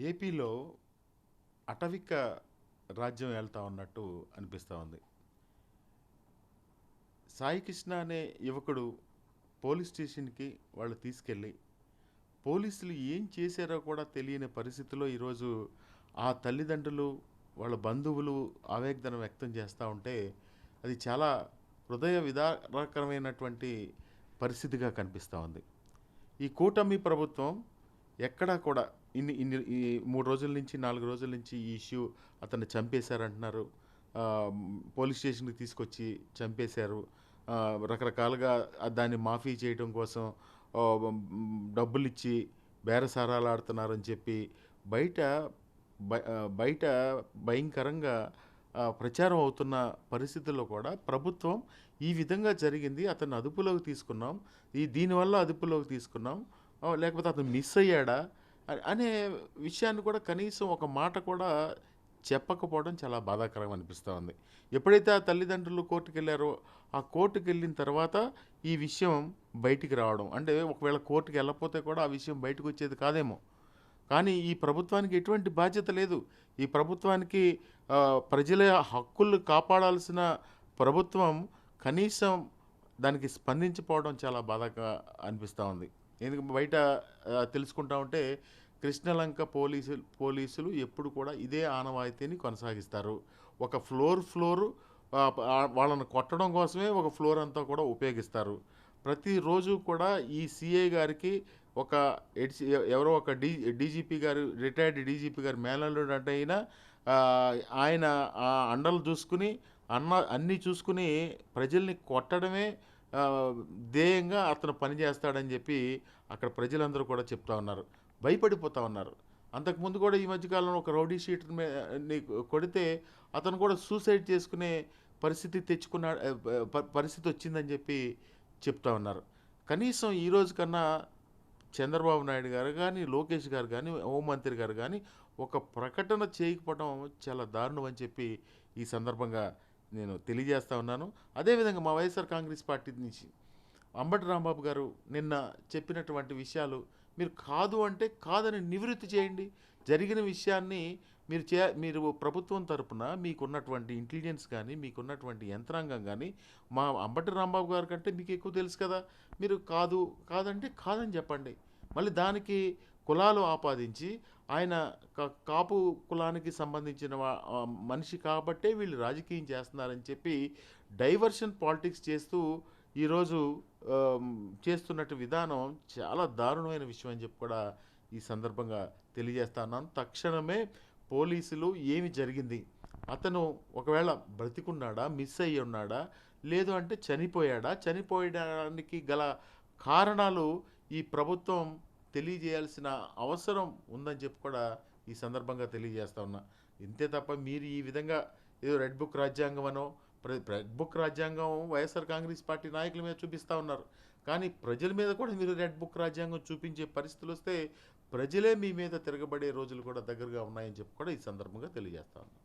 ఏపీలో అటవిక రాజ్యం వెళ్తా ఉన్నట్టు అనిపిస్తూ ఉంది. సాయి కృష్ణ అనే యువకుడు పోలీస్ స్టేషన్‌కి వాళ్ళు తీసుకెళ్ళి, పోలీసులు ఏం చేశారో కూడా తెలియని పరిస్థితిలో ఈరోజు ఆ తల్లిదండ్రులు, వాళ్ళ బంధువులు ఆవేదన వ్యక్తం చేస్తా ఉంటే, అది చాలా హృదయ విదారకరమైనటువంటి పరిస్థితిగా కనిపిస్తా ఉంది. ఈ కూటమి ప్రభుత్వం ఎక్కడా కూడా ఇన్ని ఇన్ని ఈ 3 రోజుల నుంచి, 4 రోజుల నుంచి ఈ ఇష్యూ అతన్ని చంపేశారంటున్నారు. పోలీస్ స్టేషన్‌కి తీసుకొచ్చి చంపేశారు. రకరకాలుగా దాన్ని మాఫీ చేయడం కోసం డబ్బులిచ్చి బేరసారాలాడుతున్నారని చెప్పి బయట బయట భయంకరంగా ప్రచారం అవుతున్న పరిస్థితుల్లో కూడా ప్రభుత్వం ఈ విధంగా జరిగింది. అతన్ని అదుపులోకి తీసుకున్నాం. దీనివల్ల అదుపులోకి తీసుకున్నాం. లేకపోతే అతను మిస్ అయ్యాడా? అనే విషయాన్ని కూడా కనీసం ఒక మాట కూడా చెప్పకపోవడం చాలా బాధాకరంగా అనిపిస్తూ ఉంది. ఎప్పుడైతే ఆ తల్లిదండ్రులు కోర్టుకెళ్లారో, ఆ కోర్టుకెళ్ళిన తర్వాత ఈ విషయం బయటికి రావడం. అంటే ఒకవేళ కోర్టుకెళ్ళకపోతే కూడా ఆ విషయం బయటకొచ్చేది కాదేమో! కానీ ఈ ప్రభుత్వానికి ఎటువంటి బాధ్యత లేదు. ఈ ప్రభుత్వానికి ప్రజల హక్కులు కాపాడాల్సిన ప్రభుత్వం కనీసం దానికి స్పందించకపోవడం చాలా బాధగా అనిపిస్తూ ఉంది. ఎందుకంటే బయట తెలుసుకుంటా ఉంటే కృష్ణలంక పోలీసులు ఎప్పుడు కూడా ఇదే ఆనవాయితీని కొనసాగిస్తారు. ఒక ఫ్లోరు వాళ్ళని కొట్టడం కోసమే ఒక ఫ్లోర్ అంతా కూడా ఉపయోగిస్తారు. ప్రతిరోజు కూడా ఈ సీఐ గారికి ఒక ఎవరో ఒక డీజీపీ గారు, రిటైర్డ్ డీజీపీ గారు మేనల్లుడు అంటే ఆయన ఆ అండలు చూసుకుని అన్నీ చూసుకుని ప్రజల్ని కొట్టడమే ధ్యేయంగా అతను పనిచేస్తాడని చెప్పి అక్కడ ప్రజలందరూ కూడా చెప్తా ఉన్నారు. భయపడిపోతా ఉన్నారు. అంతకుముందు కూడా ఈ మధ్యకాలంలో ఒక రౌడీ షీటర్ని కొడితే అతను కూడా సూసైడ్ చేసుకునే పరిస్థితి తెచ్చుకున్నాడు. పరిస్థితి వచ్చిందని చెప్పి చెప్తా ఉన్నారు. కనీసం ఈ రోజు కన్నా చంద్రబాబు నాయుడు గారు కానీ, లోకేష్ గారు కానీ, హోంమంత్రి గారు కానీ ఒక ప్రకటన చేయకపోవడం చాలా దారుణం అని చెప్పి ఈ సందర్భంగా నేను తెలియజేస్తా ఉన్నాను. అదేవిధంగా మా వైఎస్ఆర్ కాంగ్రెస్ పార్టీ నుంచి అంబటి రాంబాబు గారు నిన్న చెప్పినటువంటి విషయాలు మీరు కాదు అంటే కాదని నివృత్తి చేయండి. జరిగిన విషయాన్ని మీరు ప్రభుత్వం తరపున మీకున్నటువంటి ఇంటెలిజెన్స్ కానీ, మీకున్నటువంటి యంత్రాంగం కానీ, మా అంబటి రాంబాబు గారి కంటే మీకు ఎక్కువ తెలుసు కదా! మీరు కాదంటే కాదని చెప్పండి. మళ్ళీ దానికి కులాలు ఆపాదించి ఆయన కాపు కులానికి సంబంధించిన మనిషి కాబట్టే వీళ్ళు రాజకీయం చేస్తున్నారని చెప్పి డైవర్షన్ పాలిటిక్స్ చేస్తూ ఈరోజు చేస్తున్నట్టు విధానం చాలా దారుణమైన విషయం అని చెప్పి కూడా ఈ సందర్భంగా తెలియజేస్తా ఉన్నాను. తక్షణమే పోలీసులు ఏమి జరిగింది, అతను ఒకవేళ బ్రతికున్నాడా, మిస్ అయ్యి ఉన్నాడా, లేదు అంటే చనిపోయాడా, చనిపోయడానికి గల కారణాలు ఈ ప్రభుత్వం తెలియజేయాల్సిన అవసరం ఉందని చెప్పి కూడా ఈ సందర్భంగా తెలియజేస్తా ఉన్నా. ఇంతే తప్ప మీరు ఈ విధంగా ఏదో రెడ్ బుక్ రాజ్యాంగం అనో, రెడ్ బుక్ రాజ్యాంగం వైఎస్ఆర్ కాంగ్రెస్ పార్టీ నాయకుల మీద చూపిస్తూ ఉన్నారు. కానీ ప్రజల మీద కూడా మీరు రెడ్ బుక్ రాజ్యాంగం చూపించే పరిస్థితులు వస్తే ప్రజలే మీ మీద తిరగబడే రోజులు కూడా దగ్గరగా ఉన్నాయని చెప్పి కూడా ఈ సందర్భంగా తెలియజేస్తా ఉన్నాను.